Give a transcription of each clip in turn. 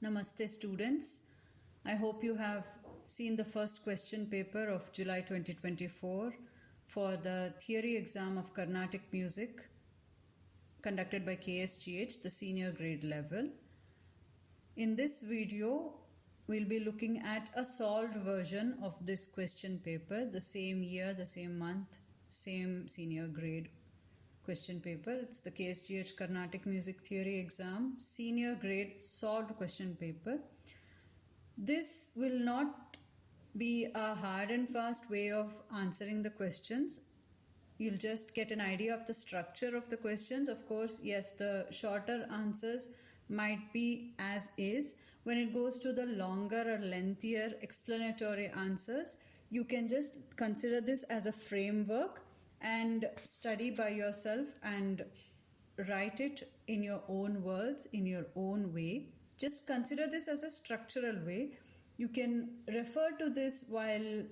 Namaste students. I hope you have seen the first question paper of July 2024 for the theory exam of Carnatic music conducted by KSGH, the senior grade level. In this video, we'll be looking at a solved version of this question paper, the same year, the same month, same senior grade question paper. It's the KSGH Carnatic Music Theory Exam, senior grade solved question paper. This will not be a hard and fast way of answering the questions. You'll just get an idea of the structure of the questions. Of course, yes, the shorter answers might be as is. When it goes to the longer or lengthier explanatory answers, you can just consider this as a framework and study by yourself and write it in your own words, in your own way. Just consider this as a structural way. You can refer to this while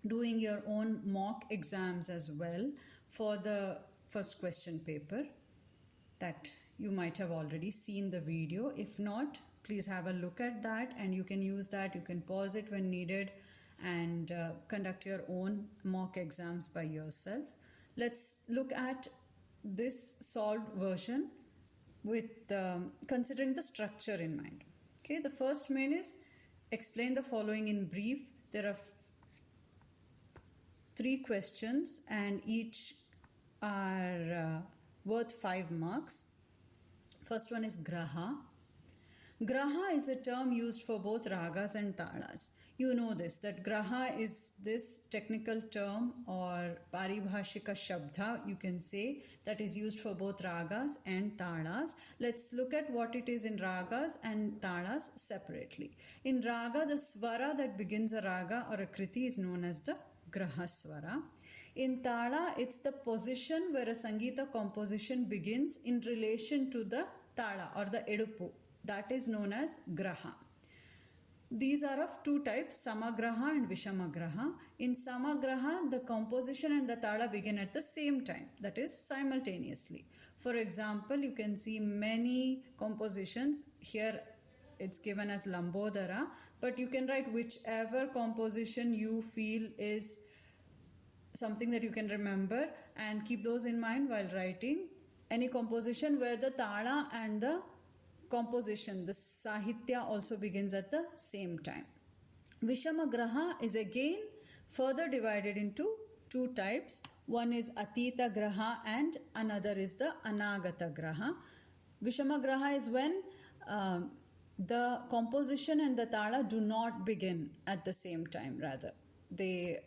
doing your own mock exams as well for the first question paper that you might have already seen the video. If not, please have a look at that and you can use that. You can pause it when needed and conduct your own mock exams by yourself. Let's look at this solved version with considering the structure in mind. Okay, the first main is explain the following in brief. There are 3 questions and each are worth 5 marks. First one is graha. Graha is a term used for both ragas and talas. You know this, that graha is this technical term or paribhashika shabda, you can say, that is used for both ragas and talas. Let's look at what it is in ragas and talas separately. In raga, the swara that begins a raga or a kriti is known as the graha swara. In tala, it's the position where a Sangeeta composition begins in relation to the tala or the edupu. That is known as graha. These are of 2 types, samagraha and vishamagraha. In samagraha, the composition and the tala begin at the same time, that is simultaneously. For example, you can see many compositions. Here it's given as lambodara, but you can write whichever composition you feel is something that you can remember and keep those in mind while writing. Any composition where the tala and the composition, the sahitya, also begins at the same time. Vishamagraha is again further divided into 2 types. One is atita graha and another is the anagata graha. Vishamagraha is when the composition and the tala do not begin at the same time, rather. The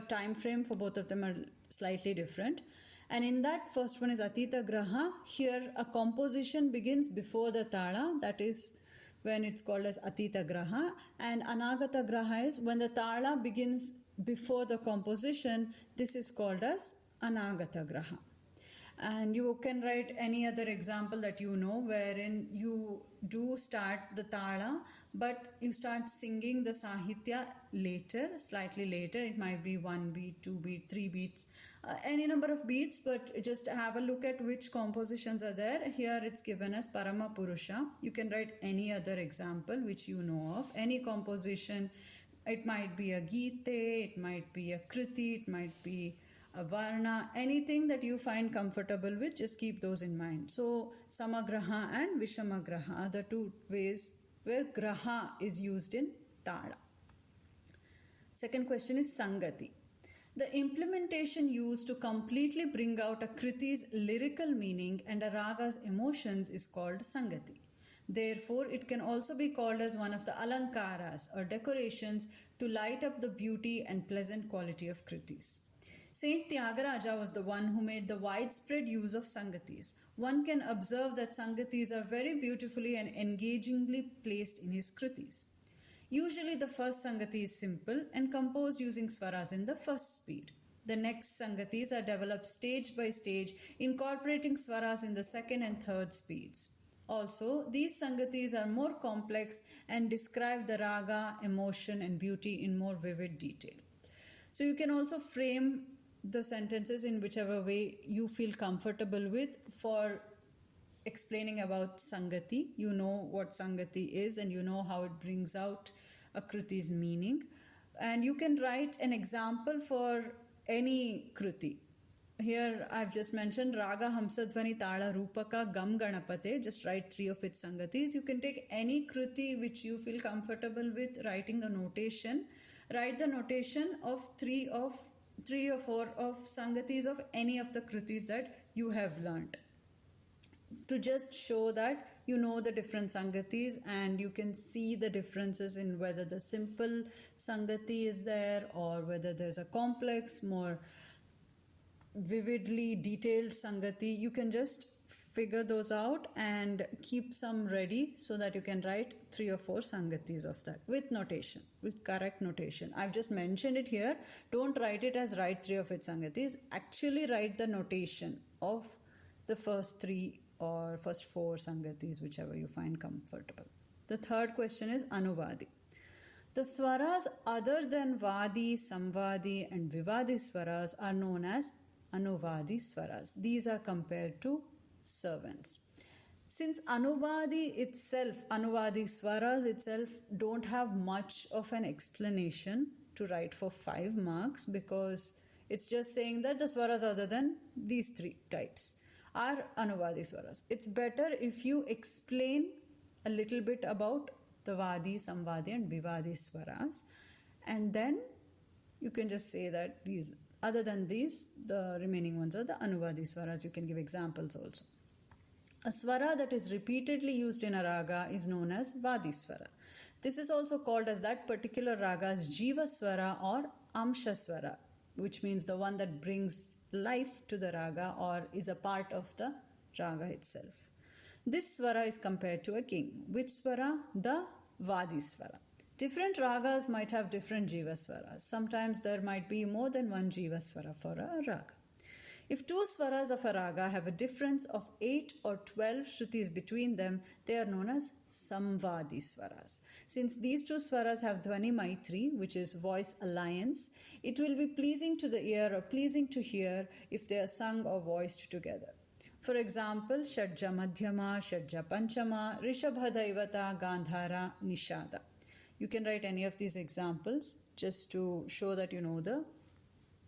time frame for both of them are slightly different. And in that first one is atita graha. Here a composition begins before the tala, that is when it's called as atita graha. And anagata graha is when the tala begins before the composition. This is called as anagata graha. And you can write any other example that you know wherein you do start the tala but you start singing the sahitya later, slightly later. It might be 1 beat, 2 beat, 3 beats, any number of beats, but just have a look at which compositions are there. Here it's given as Parama Purusha. You can write any other example which you know of, any composition. It might be a Gite, it might be a Kriti, it might be a varna, anything that you find comfortable with, just keep those in mind. So samagraha and vishamagraha are the 2 ways where graha is used in tala. Second question is sangati. The implementation used to completely bring out a kriti's lyrical meaning and a raga's emotions is called sangati. Therefore, it can also be called as one of the alankaras or decorations to light up the beauty and pleasant quality of kritis. Saint Tyagaraja was the one who made the widespread use of sangatis. One can observe that sangatis are very beautifully and engagingly placed in his kritis. Usually the first sangati is simple and composed using swaras in the first speed. The next sangatis are developed stage by stage, incorporating swaras in the second and third speeds. Also, these sangatis are more complex and describe the raga, emotion and beauty in more vivid detail. So you can also frame the sentences in whichever way you feel comfortable with. For explaining about Sangati. You know what Sangati is and you know how it brings out a Kriti's meaning. And you can write an example for any Kriti. Here I've just mentioned Raga, Hamsadhvani, Tala, Rupaka, Gam, Ganapate. Just write 3 of its Sangatis. You can take any Kriti which you feel comfortable with writing a notation. Write the notation of 3 or 4 of Sangatis of any of the Kritis that you have learnt, to just show that you know the different Sangatis and you can see the differences in whether the simple Sangati is there or whether there's a complex, more vividly detailed Sangati. You can just figure those out and keep some ready so that you can write 3 or 4 Sangatis of that with notation, with correct notation. I've just mentioned it here. Don't write it as write 3 of its Sangatis. Actually write the notation of the first 3 or first 4 Sangatis, whichever you find comfortable. The third question is Anuvadi. The swaras other than Vadi, Samvadi and Vivadi swaras are known as Anuvadi swaras. These are compared to servants. Since Anuvadi swaras itself don't have much of an explanation to write for 5 marks, because it's just saying that the swaras other than these 3 types are Anuvadi swaras. It's better if you explain a little bit about the Vadi, Samvadi and Vivadi swaras, and then you can just say that these, other than these, the remaining ones are the Anuvadi swaras. You can give examples also. A swara that is repeatedly used in a raga is known as Vadi swara. This is also called as that particular raga's Jiva swara or Amsha swara, which means the one that brings life to the raga or is a part of the raga itself. This swara is compared to a king. Which swara? The Vadi swara. Different ragas might have different Jiva swaras. Sometimes there might be more than one Jiva swara for a raga. If 2 swaras of a raga have a difference of 8 or 12 shrutis between them, they are known as Samvadi swaras. Since these 2 swaras have Dhvani Maitri, which is voice alliance, it will be pleasing to the ear or pleasing to hear if they are sung or voiced together. For example, Shadja Madhyama, Shadja Panchama, Rishabha Daivata, Gandhara, Nishada. You can write any of these examples just to show that you know the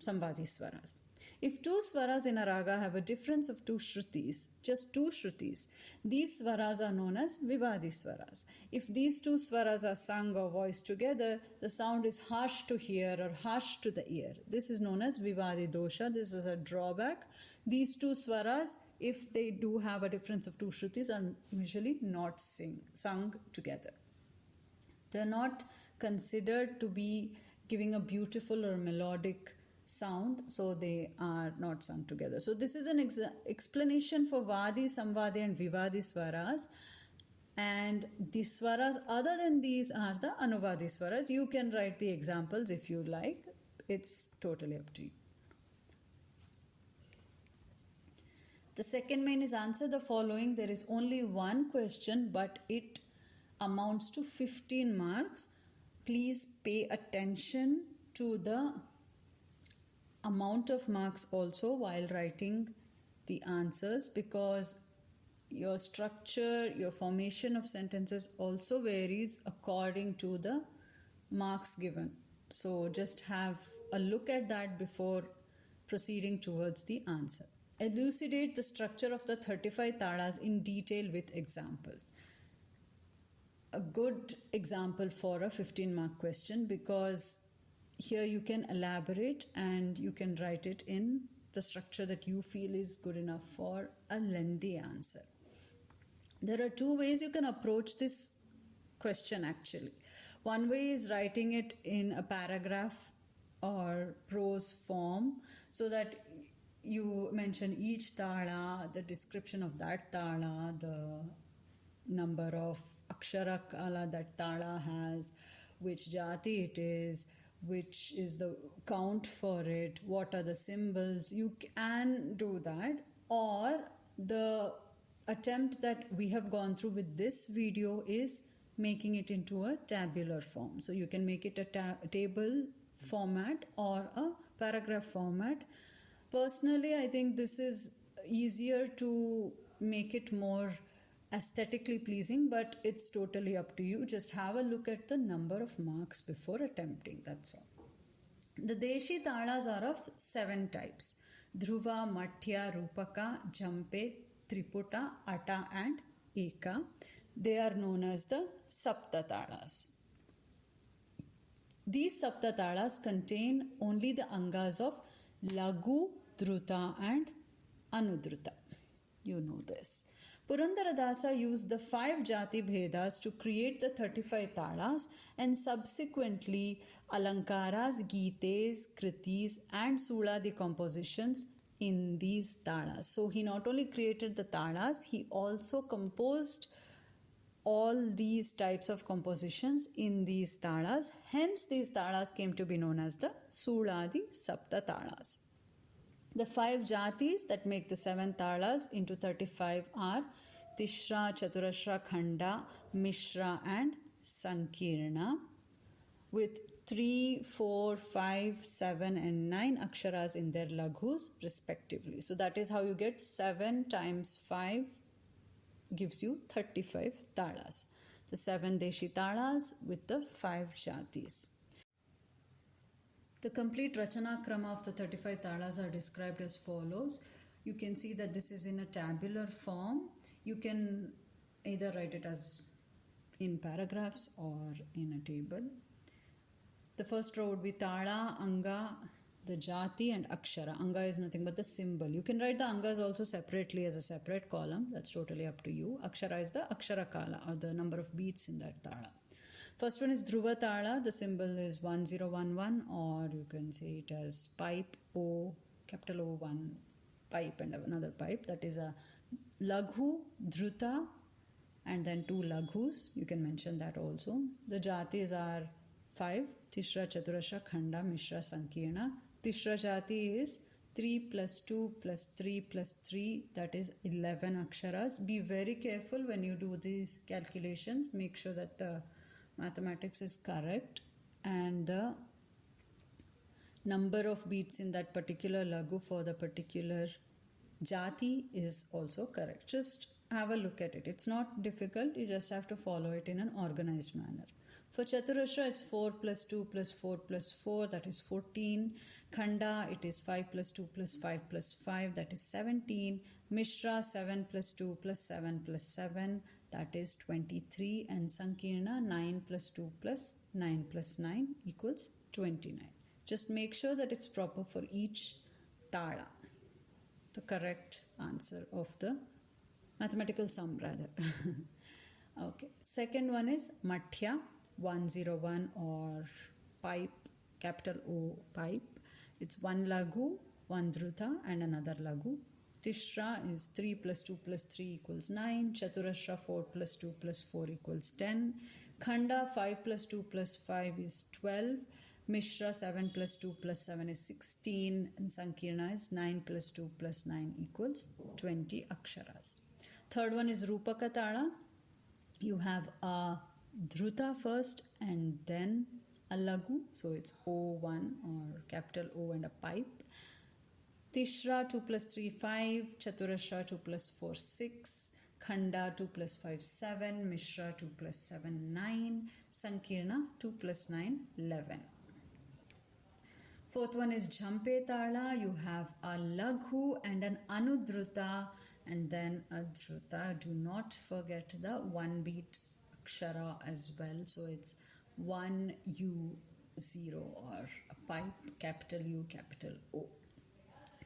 Samvadi swaras. If 2 swaras in a raga have a difference of 2 shrutis, just 2 shrutis, these swaras are known as Vivadi swaras. If these 2 swaras are sung or voiced together, the sound is harsh to hear or harsh to the ear. This is known as Vivadi dosha. This is a drawback. These 2 swaras, if they do have a difference of 2 shrutis, are usually not sung together. They are not considered to be giving a beautiful or melodic sound, so they are not sung together. So this is an explanation for Vadi, Samvadi and Vivadi swaras, and the swaras other than these are the Anuvadi swaras. You can write the examples if you like. It's totally up to you. The second main is answer the following. There is only one question, but it amounts to 15 marks. Please pay attention to the amount of marks also while writing the answers, because your structure, your formation of sentences also varies according to the marks given. So just have a look at that before proceeding towards the answer. Elucidate the structure of the 35 talas in detail with examples. A good example for a 15-mark question, because here you can elaborate and you can write it in the structure that you feel is good enough for a lengthy answer. There are 2 ways you can approach this question actually. One way is writing it in a paragraph or prose form, so that you mention each tala, the description of that tala, the number of akshara kala that tala has, which jati it is, which is the count for it, what are the symbols. You can do that, or the attempt that we have gone through with this video is making it into a tabular form. So you can make it a table format or a paragraph format. Personally, I think this is easier to make it more aesthetically pleasing, but it's totally up to you. Just have a look at the number of marks before attempting, that's all. The Deshi talas are of 7 types: Dhruva, Matya, Rupaka, Jampe, Triputa, Ata and Eka. They are known as the Sapta talas. These Sapta talas contain only the angas of Lagu, Dhruta and Anudruta. You know this. Purandaradasa used the 5 jati bhedas to create the 35 talas, and subsequently alankaras, gites, kritis and suladi compositions in these talas. So he not only created the talas, he also composed all these types of compositions in these talas. Hence these talas came to be known as the Suladi Sapta talas. The 5 jatis that make the 7 talas into 35 are Tishra, Chaturashra, Khanda, Mishra and Sankirna, with 3, 4, 5, 7 and 9 aksharas in their laghus respectively. So that is how you get 7 times 5 gives you 35 talas. The 7 Deshi talas with the 5 jatis. The complete Rachana Krama of the 35 talas are described as follows. You can see that this is in a tabular form. You can either write it as in paragraphs or in a table. The first row would be Tala, Anga, the Jati and Akshara. Anga is nothing but the symbol. You can write the Angas also separately as a separate column. That's totally up to you. Akshara is the Akshara Kala, or the number of beats in that Tala. First one is Dhruva Tala. The symbol is 1011, or you can say it as pipe O, capital O, one pipe and another pipe. That is a Laghu, Dhruta, and then 2 Laghus. You can mention that also. The Jatis are 5. Tishra, Chaturashra, Khanda, Mishra, Sankirna. Tishra Jati is 3 plus 2 plus 3 plus 3, that is 11 aksharas. Be very careful when you do these calculations. Make sure that the mathematics is correct and the number of beats in that particular laghu for the particular jati is also correct. Just have a look at it. It's not difficult. You just have to follow it in an organized manner. For Chaturashra, it's 4 plus 2 plus 4 plus 4, that is 14. Khanda, it is 5 plus 2 plus 5 plus 5, that is 17. Mishra, 7 plus 2 plus 7 plus 7, that is 23. And Sankirna, 9 plus 2 plus 9 plus 9 equals 29. Just make sure that it's proper for each tala. The correct answer of the mathematical sum rather. Okay. Second one is Matya, 101, or pipe, capital O pipe. It's 1 laghu, 1 dhruta and another laghu. Tishra is 3 plus 2 plus 3 equals 9. Chaturashra, 4 plus 2 plus 4 equals 10. Khanda, 5 plus 2 plus 5 is 12. Mishra, 7 plus 2 plus 7 is 16. And Sankirna is 9 plus 2 plus 9 equals 20 aksharas. Third one is Rupaka Tala. You have a dhruta first and then a laghu. So it's O1 or capital O and a pipe. Tishra, 2 plus 3, 5. Chaturashra, 2 plus 4, 6. Khanda, 2 plus 5, 7. Mishra, 2 plus 7, 9. Sankirna, 2 plus 9, 11. Fourth one is Jampe Tala. You have a laghu and an anudruta and then a dhruta. Do not forget the 1 beat akshara as well. So it's 1 U0 or a pipe, capital U, capital O.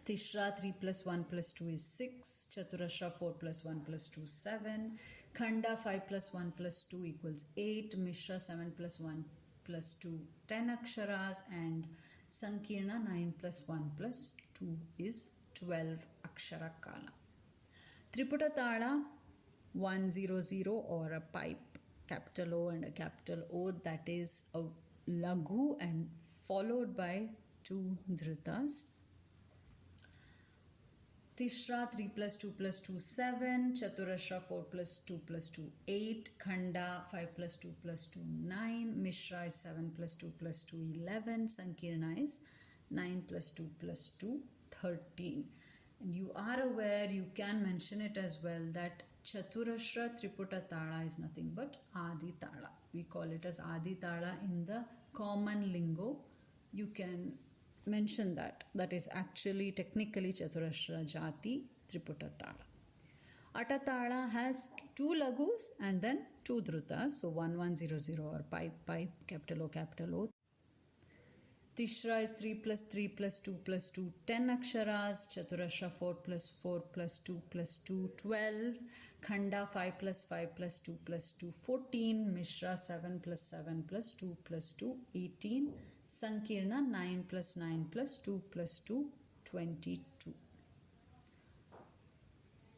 Tishra, 3 plus 1 plus 2 is 6. Chaturashra, 4 plus 1 plus 2 is 7. Khanda, 5 plus 1 plus 2 equals 8. Mishra, 7 plus 1 plus 2, 10 aksharas. And Sankirna, 9 plus 1 plus 2 is 12 akshara kala. Triputa Tala, 100, or a pipe, capital O and a capital O, that is a laghu and followed by 2 dhrutas. Tishra, 3 plus 2 plus 2, 7. Chaturashra, 4 plus 2 plus 2, 8. Khanda, 5 plus 2 plus 2, 9. Mishra is 7 plus 2 plus 2, 11. Sankirna is 9 plus 2 plus 2, 13. And you are aware, you can mention it as well, that Chaturashra Triputa Tala is nothing but Adi Tala. We call it as Adi Tala in the common lingo. You can mention that. That is actually technically Chaturashra Jati Triputa Tala. Atatala has two laghus and then two dhrutas. So 1100 or pipe, pipe, capital O. Tishra is 3 plus 3 plus 2 plus 2, 10 aksharas. Chaturashra 4 plus 4 plus 2 plus 2, 12. Khanda 5 plus 5 plus 2 plus 2, 14. Mishra 7 plus 7 plus 2 plus 2, 18. Sankirna 9 plus 9 plus 2 plus 2, 22.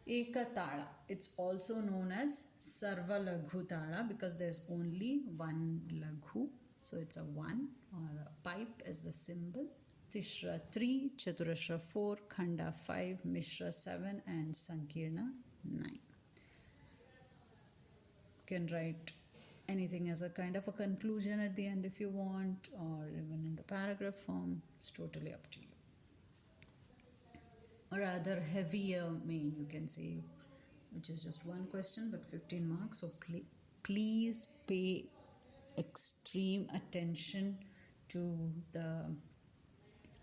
Ekatala. It's also known as Sarva Laghu Tala because there's only one Laghu. So it's a 1 or a pipe as the symbol. Tishra 3, Chaturashra 4, Khanda 5, Mishra 7 and Sankirna 9. You can write anything as a kind of a conclusion at the end if you want, or even in the paragraph form. It's totally up to you. Or rather heavier main, you can say, which is just one question but 15 marks. So please pay extreme attention to the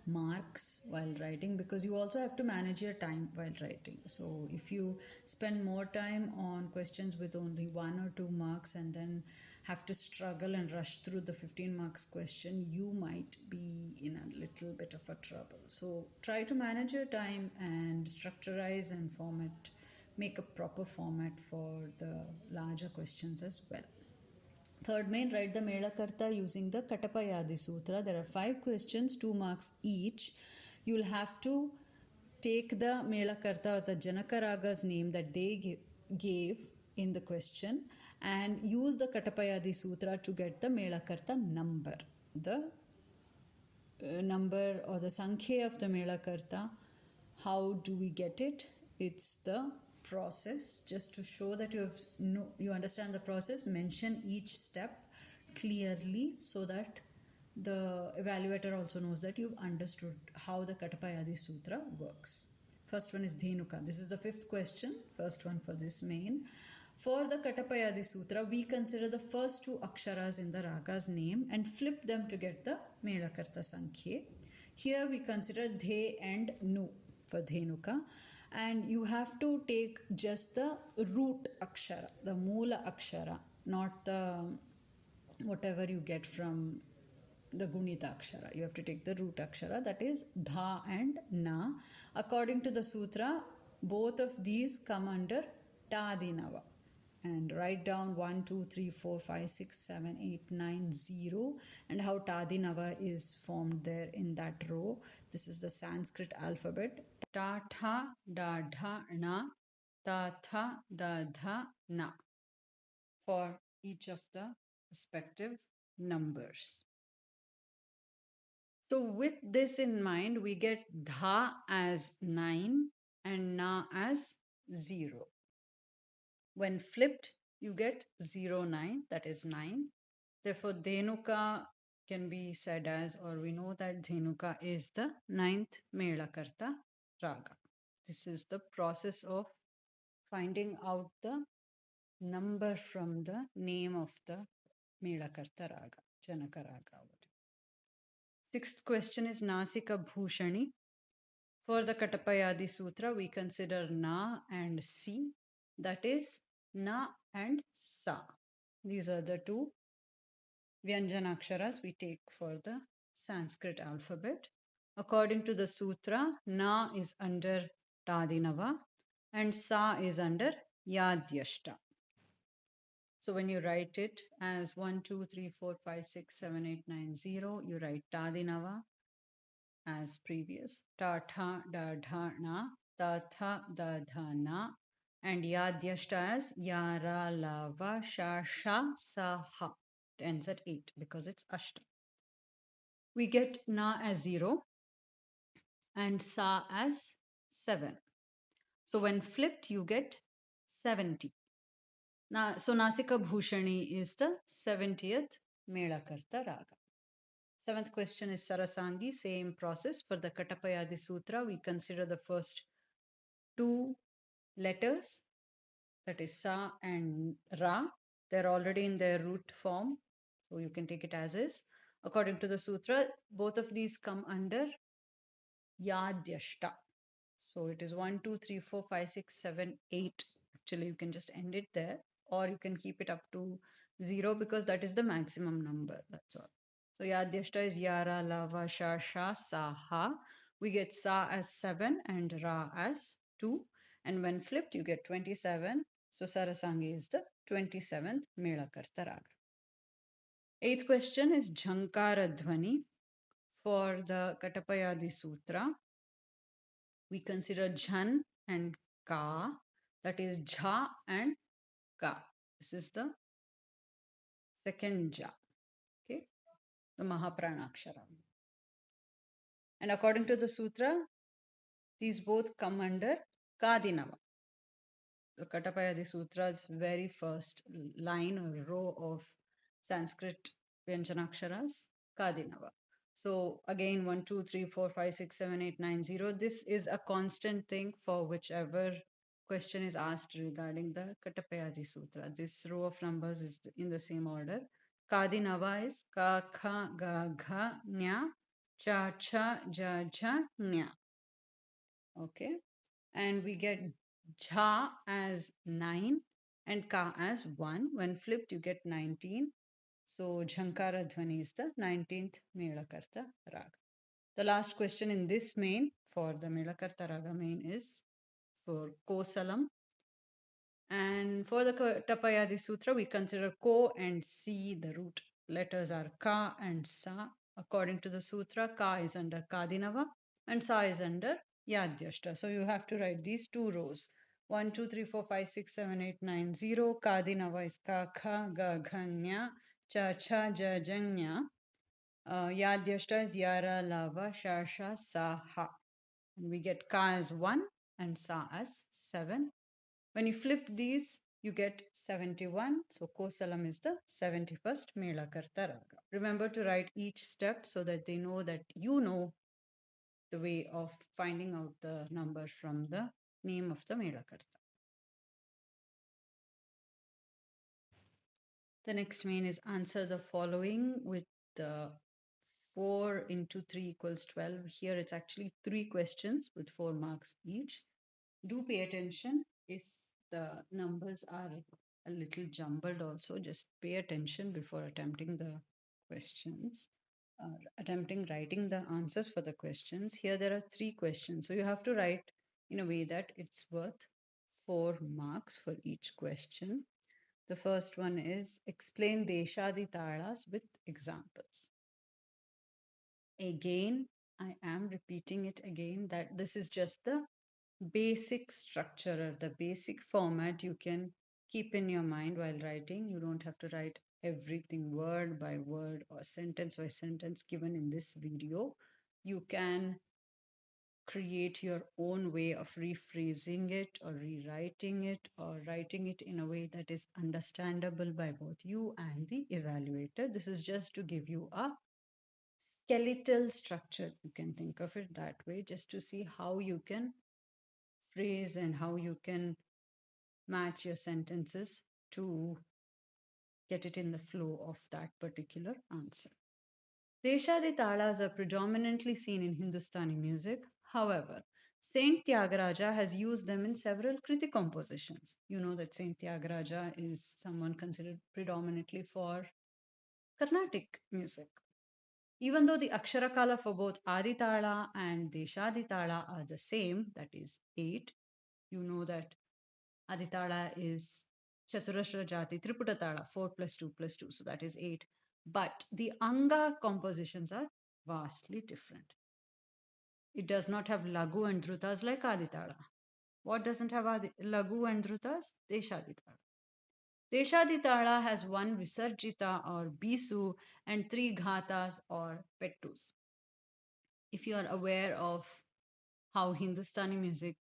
marks while writing, because you also have to manage your time while writing. So if you spend more time on questions with only 1 or 2 marks and then have to struggle and rush through the 15 marks question, you might be in a little bit of a trouble. So try to manage your time and structurize and format, make a proper format for the larger questions as well. Third main, write the Melakarta using the Katapayadi sutra. There are 5 questions, 2 marks each. You'll have to take the Melakarta or the Janaka Raga's name that they gave in the question and use the Katapayadi sutra to get the Melakarta number. The number or the Sankhya of the Melakarta. How do we get it? It's the process. Just to show that you understand the process, mention each step clearly so that the evaluator also knows that you've understood how the Katapayadi Sutra works. First one is Dhenuka. This is the 5th question, first one for this main. For the Katapayadi Sutra, we consider the first 2 aksharas in the raga's name and flip them to get the Melakarta Sankhya. Here we consider The and Nu for Dhenuka. And you have to take just the root akshara, the moola akshara, not the whatever you get from the gunita akshara. You have to take the root akshara, that is Dha and Na. According to the sutra, both of these come under Tadinava. And write down 1, 2, 3, 4, 5, 6, 7, 8, 9, 0 and how Tadinava is formed there in that row. This is the Sanskrit alphabet. Ta, tha, da, dha, na, ta, tha, da, dha, na for each of the respective numbers. So with this in mind, we get Dha as 9 and Na as 0. When flipped, you get 0, 9, that is 9. Therefore, Dhenuka can be said as, or we know that Dhenuka is the 9th Melakarta Raga. This is the process of finding out the number from the name of the Melakarta Raga, Janaka Raga. 6th question is Nasika Bhushani. For the Katapayadi Sutra, we consider Na and Si, that is Na and Sa. These are the 2 Vyanjanaksharas we take for the Sanskrit alphabet. According to the sutra, Na is under Tadinava and Sa is under Yadyashta. So when you write it as 1, 2, 3, 4, 5, 6, 7, 8, 9, 0, you write Tadinava as previous. Ta, tha, da, dha, na, ta, tha, da, dha, na, and Yadyashta as Yara, Lava, Sha, Sha, Sa, Ha. It ends at 8 because it's Ashta. We get Na as 0 and Sa as 7. So when flipped, you get 70. So Nasika Bhushani is the 70th Melakarta Raga. 7th question is Sarasangi, same process. For the Katapayadi Sutra, we consider the first two letters, that is Sa and Ra. They're already in their root form, so you can take it as is. According to the sutra, both of these come under Yadyashta. So it is 1, 2, 3, 4, 5, 6, 7, 8. Actually, you can just end it there, or you can keep it up to 0 because that is the maximum number. That's all. So Yadyashta is Yara, Lava, Sha, Sha, Sa, Ha. We get Sa as 7 and Ra as 2. And when flipped, you get 27. So Sarasangi is the 27th Melakarta Raga. Eighth question is Jhankara Dhvani. For the Katapayadi Sutra, we consider Jhan and Ka, that is Jha and Ka. This is the second Ja, okay, the Mahaprana. And according to the sutra, these both come under Kadinava. The Katapayadi Sutra's very first line or row of Sanskrit Vyanjanaksharas, Kadinava. So again, 1, 2, 3, 4, 5, 6, 7, 8, 9, 0. This is a constant thing for whichever question is asked regarding the Katapayadi Sutra. This row of numbers is in the same order. Kadinava is Ka, Kha, Ga, Gha, Nya, Cha, Cha, Ja, Ja, Nya. Okay. And we get Jha as 9 and Ka as 1. When flipped, you get 19. So Jhankara Dhvani is the 19th Melakarta Raga. The last question in this main for the Melakarta Raga main is for Kosalam. And for the Tapayadi Sutra, we consider Ko and Si, the root letters are Ka and Sa. According to the Sutra, Ka is under Kadinava and Sa is under Yadyashta. So you have to write these two rows. 1, 2, 3, 4, 5, 6, 7, 8, 9, 0. Kadinava is Ka, Kha, Ga, Ghanya, Cha, Cha, Ja, Janya. Yadyashta is Yara, Lava, Sha, Sha, Sa, Ha. And we get Ka as 1 and Sa as 7. When you flip these, you get 71. So Kosalam is the 71st Melakarta Raga. Remember to write each step so that they know that you know the way of finding out the number from the name of the Melakarta. The next main is answer the following with the 4 into 3 equals 12. Here it's actually 3 questions with 4 marks each. Do pay attention if the numbers are a little jumbled also. Just pay attention before attempting the questions, attempting writing the answers for the questions. Here there are 3 questions. So you have to write in a way that it's worth 4 marks for each question. The first one is explain Deshadi Talas with examples. Again, I am repeating it again that this is just the basic structure or the basic format you can keep in your mind while writing. You don't have to write everything word by word or sentence by sentence given in this video. You can create your own way of rephrasing it or rewriting it or writing it in a way that is understandable by both you and the evaluator. This is just to give you a skeletal structure. You can think of it that way, just to see how you can phrase and how you can match your sentences to get it in the flow of that particular answer. Deshadi talas are predominantly seen in Hindustani music. However, Saint Tyagaraja has used them in several Kriti compositions. You know that Saint Tyagaraja is someone considered predominantly for Carnatic music. Even though the Aksharakala for both Aditala and Deshaditala are the same, that is 8, you know that Aditala is Chaturashra Jati, Triputatala, 4 plus 2 plus 2, so that is 8. But the Anga compositions are vastly different. It does not have Lagu and Dhrutas like Aditala. What doesn't have Lagu and Dhrutas? Deshaditala. Deshaditala has 1 Visarjita or Bisu and 3 Ghatas or Pettus. If you are aware of how Hindustani music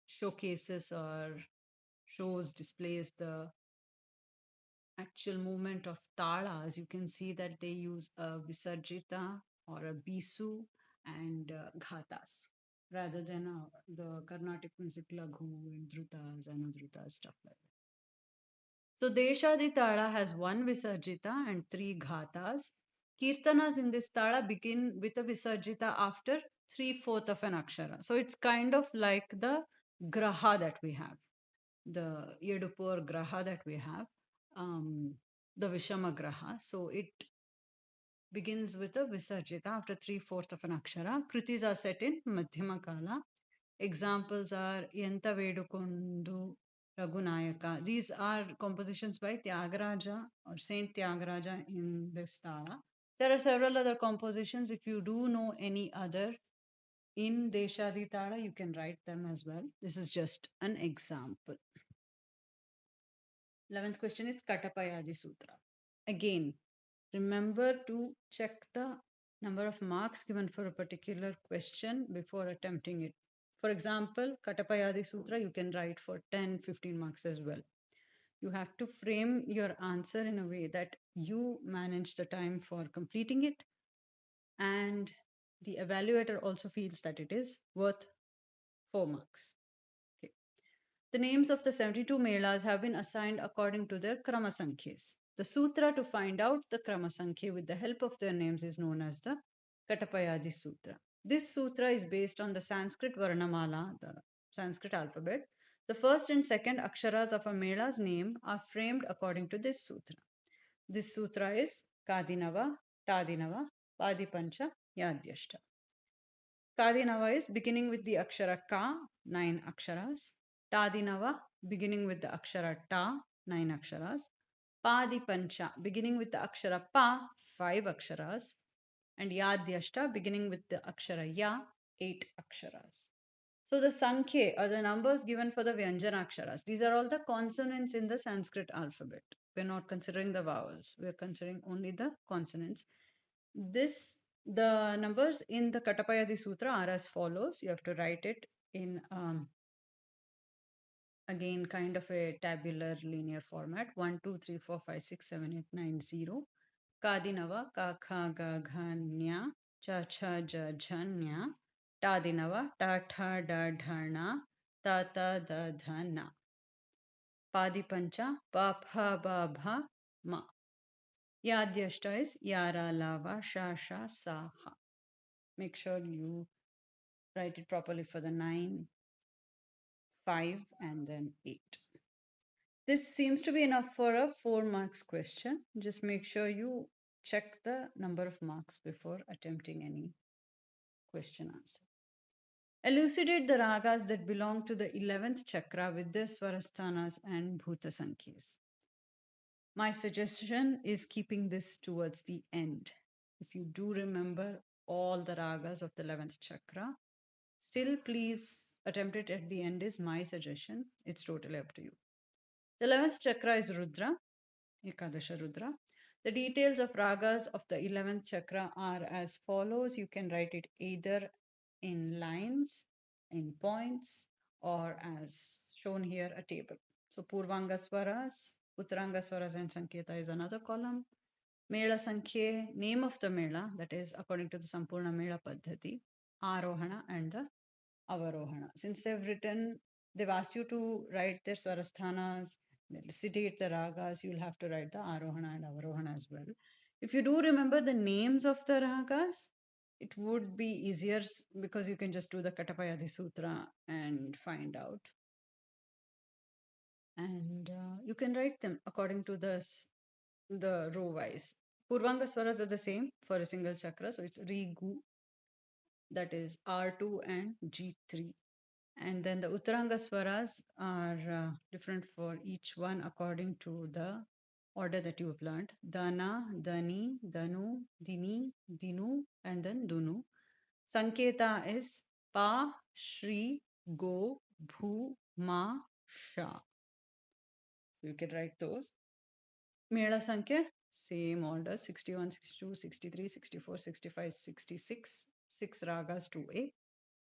showcases or shows, displays the actual movement of talas, you can see that they use a visarjita or a bisu and ghatas. rather than the Carnatic music laghu and dhrutas, anudrutas, stuff like that. So Deshadi Tala has one Visarjita and three Ghatas. Kirtanas in this Tala begin with a Visarjita after 3/4 of an Akshara. So it's kind of like the Graha that we have, the Yedupur Graha that we have, um, the Vishama Graha. So it begins with a Visarjita after 3/4 of an Akshara. Kritis are set in Madhyama Kala. Examples are Yenta Vedukondu, Raghunayaka. These are compositions by Tyagaraja or Saint Tyagaraja in this Tala. There are several other compositions. If you do know any other in Deshadi Tala, you can write them as well. This is just an example. 11th question is Katapayadi Sutra. Again, remember to check the number of marks given for a particular question before attempting it. For example, Katapayadi Sutra, you can write for 10, 15 marks as well. You have to frame your answer in a way that you manage the time for completing it, and the evaluator also feels that it is worth 4 marks. Okay. The names of the 72 Melas have been assigned according to their Krama Sankhys. The sutra to find out the Krama Sankhya with the help of their names is known as the Katapayadi Sutra. This sutra is based on the Sanskrit Varnamala, the Sanskrit alphabet. The first and second aksharas of a Mela's name are framed according to this sutra. This sutra is Kadinava, Tadinava, Padipancha, Yadyashta. Kadinava is beginning with the akshara Ka, 9 aksharas. Tadinava, beginning with the akshara Ta, 9 aksharas. Padipancha, beginning with the akshara Pa, 5 aksharas. And Yadyashta, beginning with the akshara Ya, 8 aksharas. So the Sankhya are the numbers given for the Vyanjana aksharas. These are all the consonants in the Sanskrit alphabet. We're not considering the vowels. We're considering only the consonants. The numbers in the Katapayadi Sutra are as follows. You have to write it in again kind of a tabular linear format. 1, 2, 3, 4, 5, 6, 7, 8, 9, 0. Kadinava, ka, kha, ga, gha, nya, cha, cha, ja, jhanya. Tadinava, ta, tha, da, dhana, ta, ta, da, dhana. Padipancha, pa, pha, ba, bha, ma. Yadyashta is yara, lava, sha, sha, sa, ha. Make sure you write it properly for the 9, 5, and then 8. This seems to be enough for a 4 marks question. Just make sure you check the number of marks before attempting any question answer. Elucidate the ragas that belong to the 11th chakra with their swarasthanas and bhuta sankhis. My suggestion is keeping this towards the end. If you do remember all the ragas of the 11th chakra, still please attempt it at the end is my suggestion. It's totally up to you. The 11th chakra is Rudra, Ekadasha Rudra. The details of ragas of the 11th chakra are as follows. You can write it either in lines, in points, or as shown here, a table. So Purvanga Swaras, Uttaranga Swaras and Sanketa is another column. Mela Sankhya, name of the Mela, that is according to the Sampurna Mela Paddhati, Arohana and the Avarohana. Since they've asked you to write their Swarasthanas, elucidate the ragas, you'll have to write the Arohana and Avarohana as well. If you do remember the names of the ragas, it would be easier because you can just do the Katapayadi Sutra and find out. And you can write them according to the row wise. Purvanga Swaras are the same for a single chakra, so it's Ri Gu, that is R2 and G3. And then the Uttaranga Swaras are different for each one according to the order that you have learned. Dana, Dani, Danu, Dini, Dinu, and then Dunu. Sanketa is Pa, Shri, Go, Bhu, Ma, Sha. So you can write those. Mela Sankhya, same order 61, 62, 63, 64, 65, 66. 6 ragas to a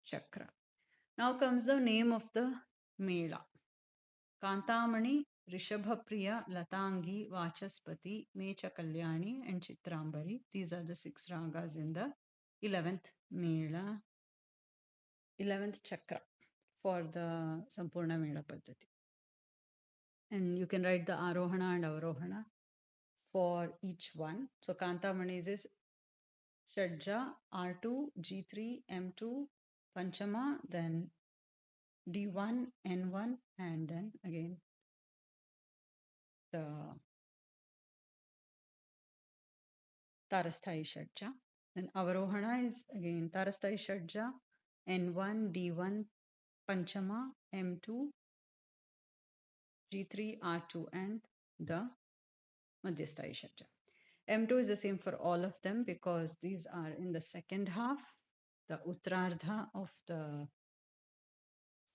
chakra. Now comes the name of the Mela. Kantamani, Rishabhapriya, Latangi, Vachaspati, Mecha Kalyani, and Chitrambari. These are the 6 ragas in the 11th Mela. 11th chakra for the Sampurna Mela Paddhati. And you can write the Arohana and Avarohana for each one. So Kanta Manis is Shadja, R2, G3, M2, Panchama, then D1, N1, and then again the Tarasthai Shadja. Then Avarohana is again Tarasthai Shadja, N1, D1, Panchama, M2, G3, R2, and the Madhyasthai Shadja. M2 is the same for all of them because these are in the second half, the Uttarardha of the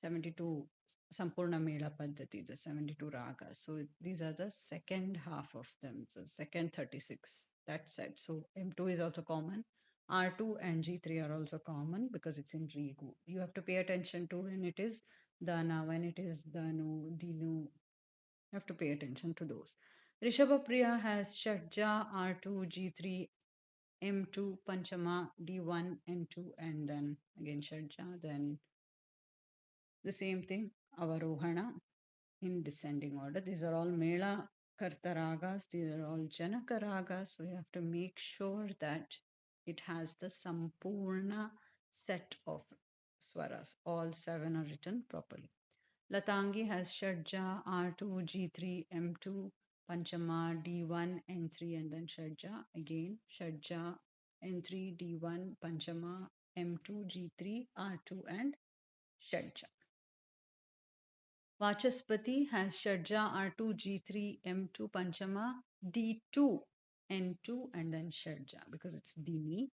72 Sampurna Mela Paddhati, the 72 ragas. So these are the second half of them, so second 36. That said, so M2 is also common. R2 and G3 are also common because it's in Rigu. You have to pay attention to when it is Dana, when it is Danu, Dinu. You have to pay attention to those. Rishabha Priya has Shadja, R2, G3, M2, Panchama, D1, N2, and then again Shadja, then the same thing, Avarohana in descending order. These are all Mela Karta ragas, these are all Janaka ragas. So you have to make sure that it has the Sampurna set of swaras. All seven are written properly. Latangi has Shadja, R2, G3, M2, Panchama, D1, N3, and then Shadja. Again, Shadja, N3, D1, Panchama, M2, G3, R2, and Shadja. Vachaspati has Shadja, R2, G3, M2, Panchama, D2, N2, and then Shadja because it's Dini.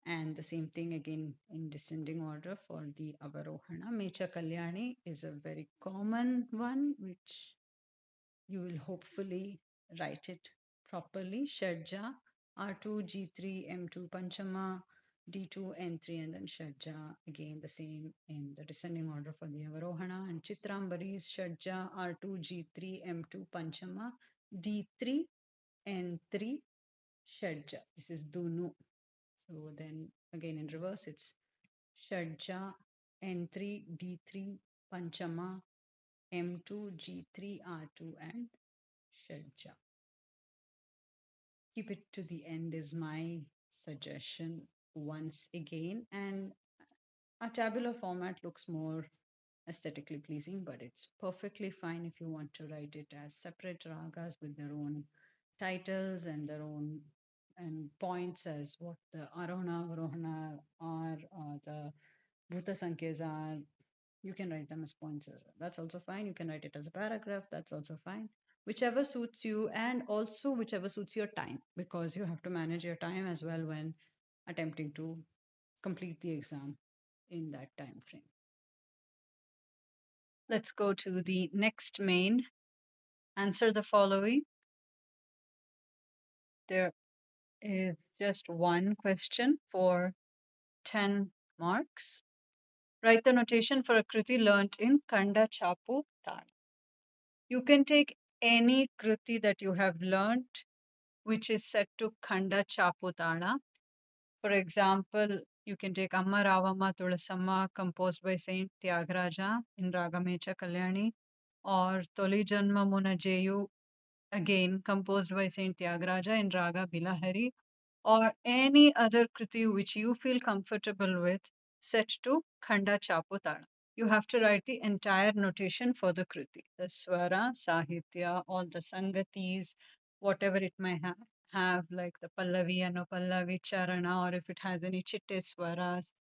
And the same thing again in descending order for the Avarohana. Mecha Kalyani is a very common one which you will hopefully write it properly. Shadja, R2, G3, M2, Panchama, D2, N3, and then Shadja. Again, the same in the descending order for the Avarohana. And Chitrambari is Shadja, R2, G3, M2, Panchama, D3, N3, Shadja. This is Dunu. So then again in reverse, it's Shadja, N3, D3, Panchama, M2, G3, R2, and Shadja. Keep it to the end is my suggestion once again. And a tabular format looks more aesthetically pleasing, but it's perfectly fine if you want to write it as separate ragas with their own titles and their own and points as what the Arona, Varohana are, or the Bhuta Sankhya's are. You can write them as points as well. That's also fine. You can write it as a paragraph. That's also fine. Whichever suits you, and also whichever suits your time, because you have to manage your time as well when attempting to complete the exam in that time frame. Let's go to the next main. Answer the following. There is just one question for 10 marks. Write the notation for a kriti learnt in Kanda Chapu Tala. You can take any kriti that you have learnt which is set to Khanda Chaputala. For example, you can take Amma Ravamma Tulasamma, composed by Saint Tyagaraja in Raga Mecha Kalyani, or Toli Janma Munajeyu, again composed by Saint Tyagaraja in Raga Bilahari, or any other kriti which you feel comfortable with set to Khanda Chaputala. You have to write the entire notation for the kriti, the swara, sahitya, all the sangatis, whatever it may have like the pallavi, anupallavi, charana, or if it has any chitte swaras.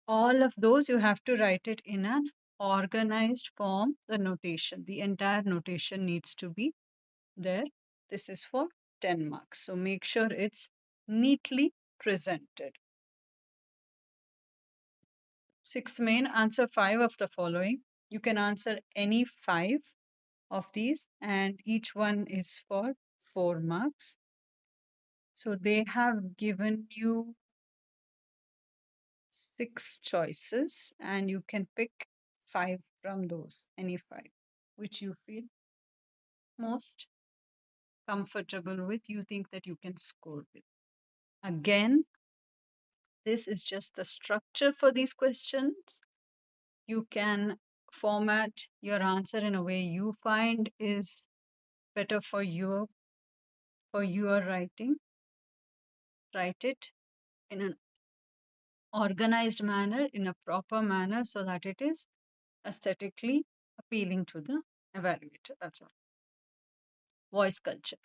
All of those you have to write it in an organized form, the notation. The entire notation needs to be there. This is for 10 marks. So make sure it's neatly presented. Sixth main, answer 5 of the following. You can answer any 5 of these, and each one is for 4 marks. So they have given you 6 choices, and you can pick 5 from those, any 5, which you feel most comfortable with, you think that you can score with. Again, This is just the structure for these questions. You can format your answer in a way you find is better for your writing. Write it in an organized manner, in a proper manner, so that it is aesthetically appealing to the evaluator. That's all. Voice culture.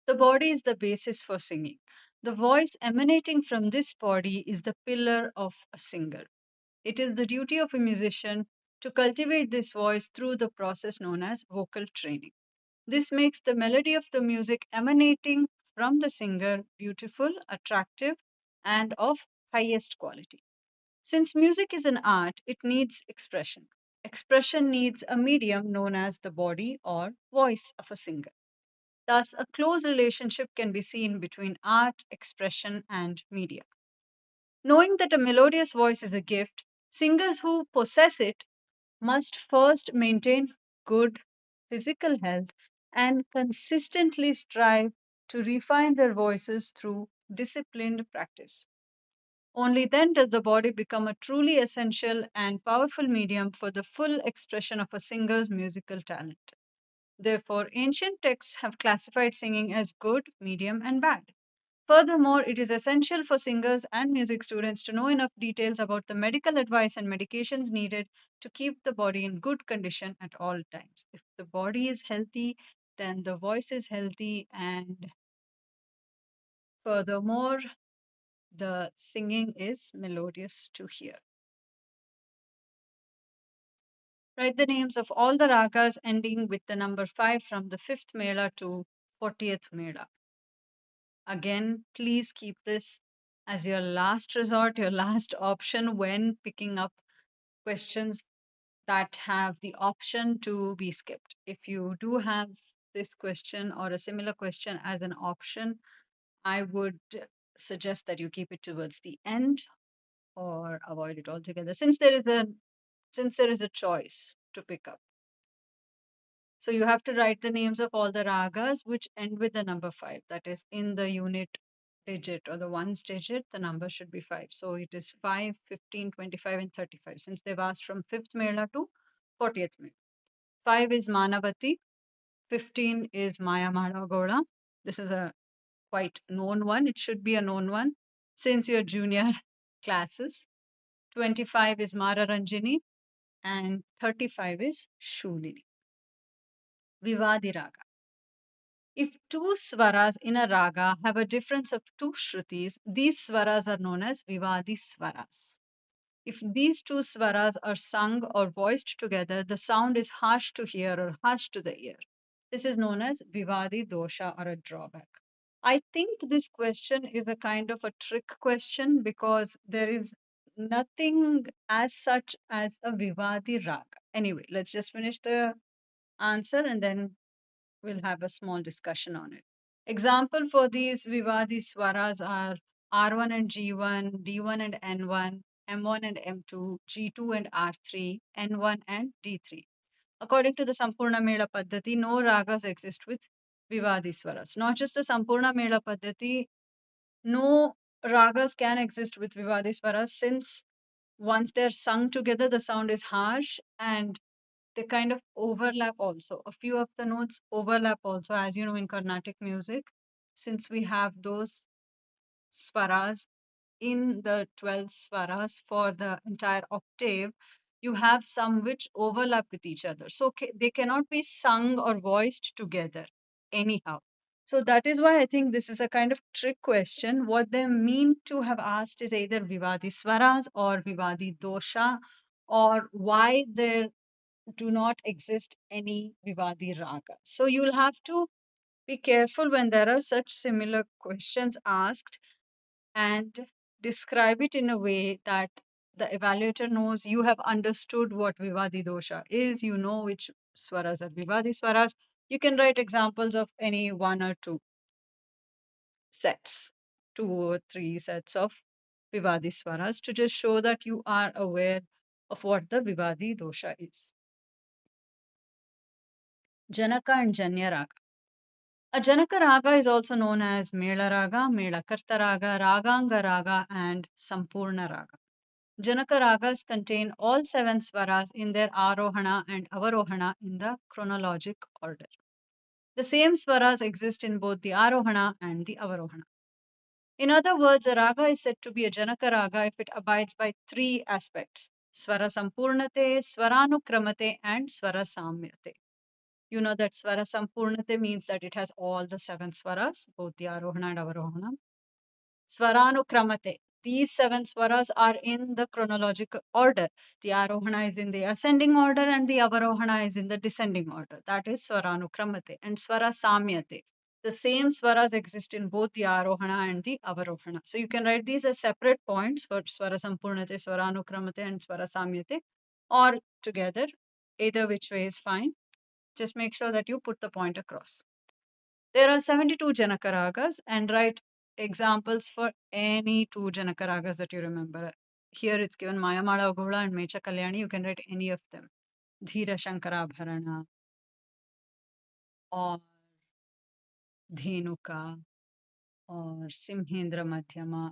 The body is the basis for singing. The voice emanating from this body is the pillar of a singer. It is the duty of a musician to cultivate this voice through the process known as vocal training. This makes the melody of the music emanating from the singer beautiful, attractive, and of highest quality. Since music is an art, it needs expression. Expression needs a medium known as the body or voice of a singer. Thus, a close relationship can be seen between art, expression, and media. Knowing that a melodious voice is a gift, singers who possess it must first maintain good physical health and consistently strive to refine their voices through disciplined practice. Only then does the body become a truly essential and powerful medium for the full expression of a singer's musical talent. Therefore, ancient texts have classified singing as good, medium, and bad. Furthermore, it is essential for singers and music students to know enough details about the medical advice and medications needed to keep the body in good condition at all times. If the body is healthy, then the voice is healthy, and furthermore, the singing is melodious to hear. Write the names of all the ragas ending with the number 5 from the 5th mela to 40th mela. Again, please keep this as your last resort, your last option when picking up questions that have the option to be skipped. If you do have this question or a similar question as an option, I would suggest that you keep it towards the end or avoid it altogether since there is a choice to pick up. So you have to write the names of all the ragas which end with the number 5. That is in the unit digit or the ones digit, the number should be 5. So it is 5, 15, 25, and 35 since they've asked from 5th Mela to 40th Mela. 5 is Manavati, 15 is Maya Gola. This is a quite known one. It should be a known one since your junior classes. 25 is Mara Ranjini and 35 is Shulini. Vivadi Raga. If two swaras in a raga have a difference of two shrutis, these swaras are known as vivadi swaras. If these two swaras are sung or voiced together, the sound is harsh to hear or harsh to the ear. This is known as vivadi dosha or a drawback. I think this question is a kind of a trick question because there is nothing as such as a vivadi raga. Anyway, let's just finish the answer and then we'll have a small discussion on it. Example for these Vivadi swaras are R1 and G1, D1 and N1, M1 and M2, G2 and R3, N1 and D3. According to the Sampurna Mela Paddhati, no ragas exist with Vivadi swaras. Not just the Sampurna Mela Paddhati, no ragas can exist with Vivadi swaras since once they're sung together, the sound is harsh and they kind of overlap also. A few of the notes overlap also, as you know, in Carnatic music, since we have those swaras in the 12 swaras for the entire octave, you have some which overlap with each other. So they cannot be sung or voiced together anyhow. So that is why I think this is a kind of trick question. What they mean to have asked is either Vivadi swaras or Vivadi dosha, or why there do not exist any Vivadi raga. So you'll have to be careful when there are such similar questions asked and describe it in a way that the evaluator knows you have understood what Vivadi dosha is, you know which swaras are Vivadi swaras. You can write examples of any one or two sets, 2 or 3 sets of Vivadi swaras to just show that you are aware of what the Vivadi dosha is. Janaka and Janya raga. A Janaka Raga is also known as Mela Raga, Mela Karta Raga, Raganga Raga, and Sampurna Raga. Janaka Ragas contain all seven swaras in their Arohana and Avarohana in the chronologic order. The same swaras exist in both the Arohana and the Avarohana. In other words, a raga is said to be a Janaka Raga if it abides by three aspects: Swara Sampurnate, Swaranukramate, and Swara Samyate. You know that Swara Sampurnate means that it has all the seven swaras, both the Arohana and Avarohana. Swaranukramate. These seven swaras are in the chronological order. The Arohana is in the ascending order and the Avarohana is in the descending order. That is Swaranukramate. And Swara Samyate. The same swaras exist in both the Arohana and the Avarohana. So you can write these as separate points for Swara Sampurnate, Swaranukramate, and Swara Samyate, or together. Either which way is fine. Just make sure that you put the point across. There are 72 Janaka Ragas, and write examples for any two Janaka Ragas that you remember. Here it's given Mayamala Gola and Mecha Kalyani. You can write any of them. Dhira Shankarabharana or Dhenuka or Simhendra Madhyama.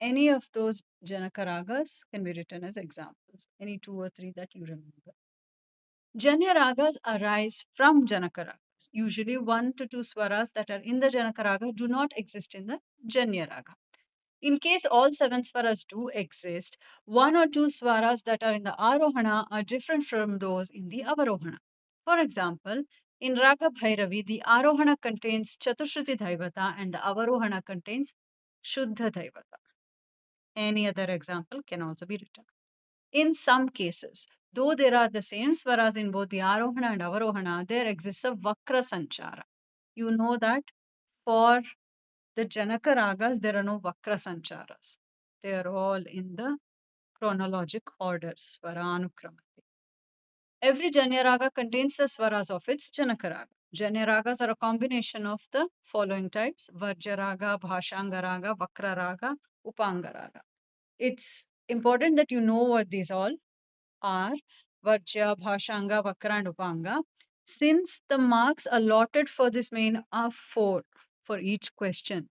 Any of those Janaka Ragas can be written as examples. Any two or three that you remember. Janya Ragas arise from Janaka Ragas. Usually one to two swaras that are in the Janaka Raga do not exist in the Janya Raga. In case all seven swaras do exist, one or two swaras that are in the Arohana are different from those in the Avarohana. For example, in Raga Bhairavi, the Arohana contains Chatushruti Dhaivata and the Avarohana contains Shuddha Dhaivata. Any other example can also be written. In some cases, though there are the same swaras in both the Arohana and Avarohana, there exists a Vakra Sanchara. You know that for the Janaka Ragas, there are no Vakra Sancharas. They are all in the chronologic order, Swaranukramati. Every Janya Raga contains the swaras of its Janaka Raga. Janya Ragas are a combination of the following types: Varja Raga, Bhashanga Raga, Vakra Raga, Upanga Raga. It's important that you know what these all are: Varja, Bhashanga, Vakra, and Upanga. Since the marks allotted for this main are 4 for each question,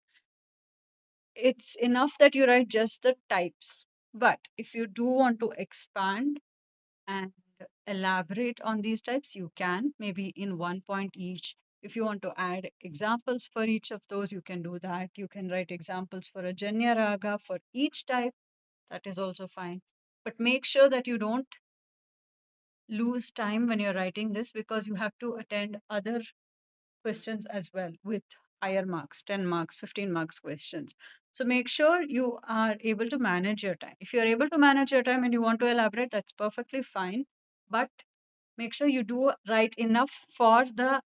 it's enough that you write just the types. But if you do want to expand and elaborate on these types, you can, maybe in one point each. If you want to add examples for each of those, you can do that. You can write examples for a Janya Raga for each type. That is also fine. But make sure that you don't lose time when you're writing this, because you have to attend other questions as well with higher marks, 10 marks, 15 marks questions. So make sure you are able to manage your time. If you're able to manage your time and you want to elaborate, that's perfectly fine. But make sure you do write enough for the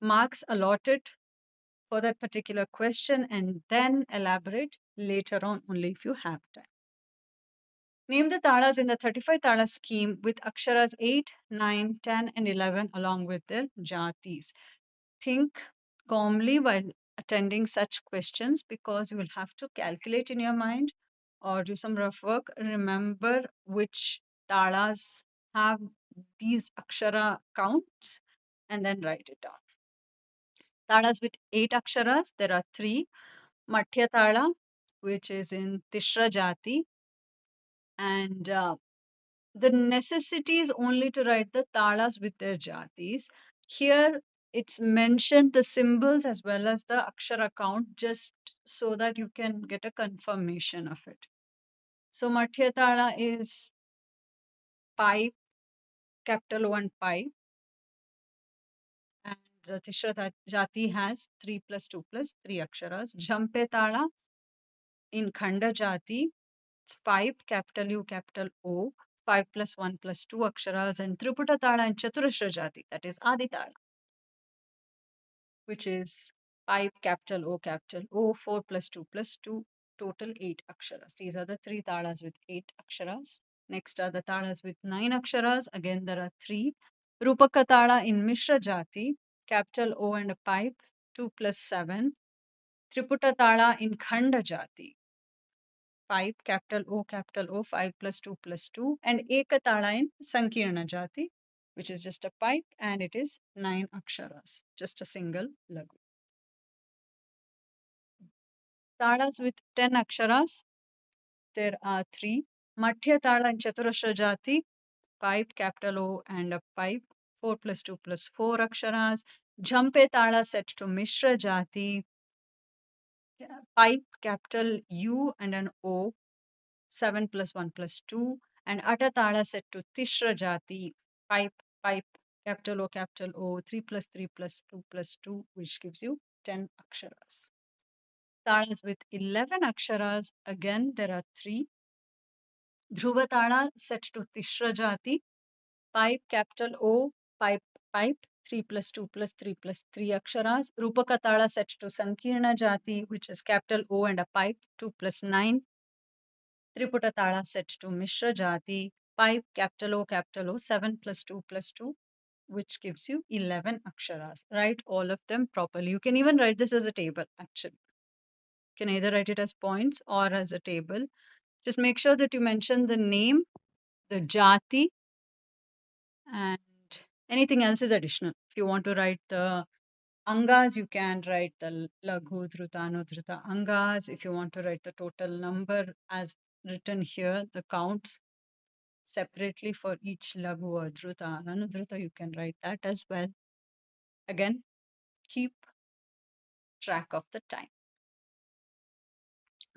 marks allotted for that particular question and then elaborate later on only if you have time. Name the talas in the 35 tala scheme with aksharas 8, 9, 10, and 11 along with their jatis. Think calmly while attending such questions, because you will have to calculate in your mind or do some rough work. Remember which talas have these akshara counts and then write it down. Talas with 8 aksharas, there are 3. Matya tala, which is in Tishra Jati, and the necessity is only to write the talas with their jatis. Here it's mentioned the symbols as well as the akshara count, just so that you can get a confirmation of it. So Matya Tala is pipe, capital O and pipe, and the Tishra Jati has 3 plus 2 plus 3 aksharas. Jhampe Tala in Khanda Jati, it's pipe, capital U, capital O, 5 plus 1 plus 2 aksharas, and Triputa Tala in Chaturashra Jati, that is Adi Tala, which is pipe, capital O, 4 plus 2 plus 2, total 8 aksharas. These are the 3 talas with 8 aksharas. Next are the talas with 9 aksharas. Again, there are 3. Rupaka Tala in Mishra Jati, capital O and a pipe, 2 plus 7. Triputa Tala in Khanda Jati, pipe, capital O, 5 plus 2 plus 2. And Ekatala in Sankirna Jati, which is just a pipe, and it is 9 aksharas, just a single lagu. Talas with 10 aksharas, there are three. Madhya Tala and Chaturashra Jati, pipe, capital O, and a pipe. 4 plus 2 plus 4 aksharas. Jhampe Tala set to Mishra Jati, pipe, capital U, and an O. 7 plus 1 plus 2. And Atta Tala set to Tishra Jati, pipe, pipe, capital O, 3 plus 3 plus 2 plus 2, which gives you 10 aksharas. Talas with 11 aksharas, again there are three. Dhruva Tala set to Tishra Jati, pipe, capital O, pipe, pipe, 3 plus 2 plus 3 plus 3 aksharas. Rupaka Tala set to Sankirna Jati, which is capital O and a pipe, 2 plus 9. Triputa Tala set to Mishra Jati, pipe, capital O, 7 plus 2 plus 2, which gives you 11 aksharas. Write all of them properly. You can even write this as a table, actually. You can either write it as points or as a table. Just make sure that you mention the name, the jati, and anything else is additional. If you want to write the angas, you can write the laghu, dhruta, anudhruta angas. If you want to write the total number as written here, the counts separately for each laghu or dhruta, anudhruta, you can write that as well. Again, keep track of the time.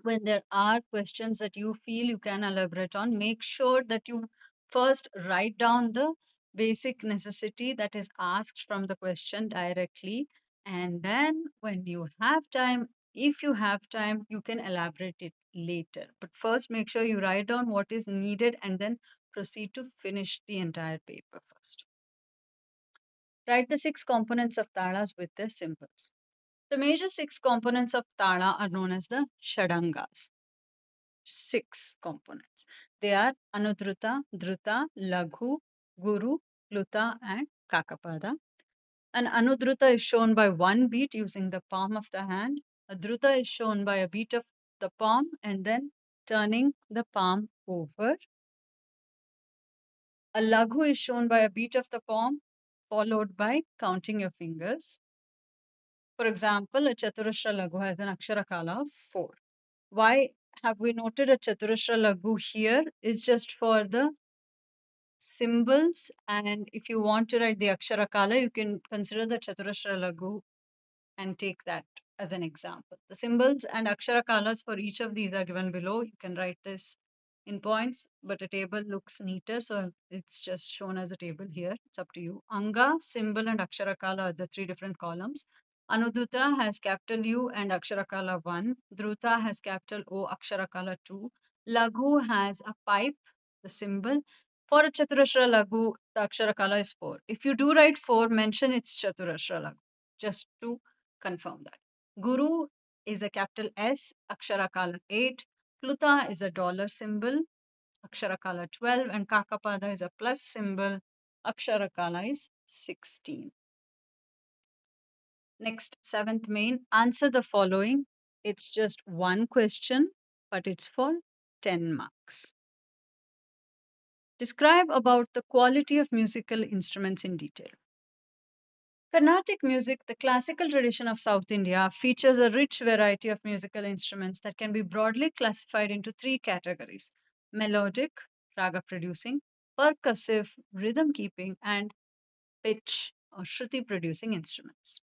When there are questions that you feel you can elaborate on, make sure that you first write down the basic necessity that is asked from the question directly. And then when you have time, if you have time, you can elaborate it later. But first, make sure you write down what is needed and then proceed to finish the entire paper first. Write the 6 components of talas with their symbols. The major 6 components of tala are known as the shadangas. 6 components. They are Anudruta, Druta, Laghu, Guru, Luta, and Kakapada. An Anudruta is shown by one beat using the palm of the hand. A Druta is shown by a beat of the palm and then turning the palm over. A Laghu is shown by a beat of the palm followed by counting your fingers. For example, a Chaturashra Laghu has an Akshara Kala of 4. Why have we noted a Chaturashra Laghu here is just for the symbols, and if you want to write the Akshara Kala, you can consider the Chaturashra Laghu and take that as an example. The symbols and Akshara Kalas for each of these are given below. You can write this in points, but a table looks neater, so it's just shown as a table here. It's up to you. Anga, symbol, and Akshara Kala are the 3 different columns. Anuduta has capital U and Akshara Kala 1. Druta has capital O, Akshara Kala 2. Laghu has a pipe, the symbol. For a Chaturashra Laghu, the Akshara Kala is 4. If you do write 4, mention it's Chaturashra Laghu, just to confirm that. Guru is a capital S, Akshara Kala 8. Pluta is a dollar symbol, Akshara Kala 12. And Kakapada is a plus symbol, Akshara Kala is 16. Next, 7th main, answer the following. It's just one question, but it's for 10 marks. Describe about the quality of musical instruments in detail. Carnatic music, the classical tradition of South India, features a rich variety of musical instruments that can be broadly classified into 3 categories: melodic, raga producing, percussive, rhythm keeping, and pitch or shruti producing instruments.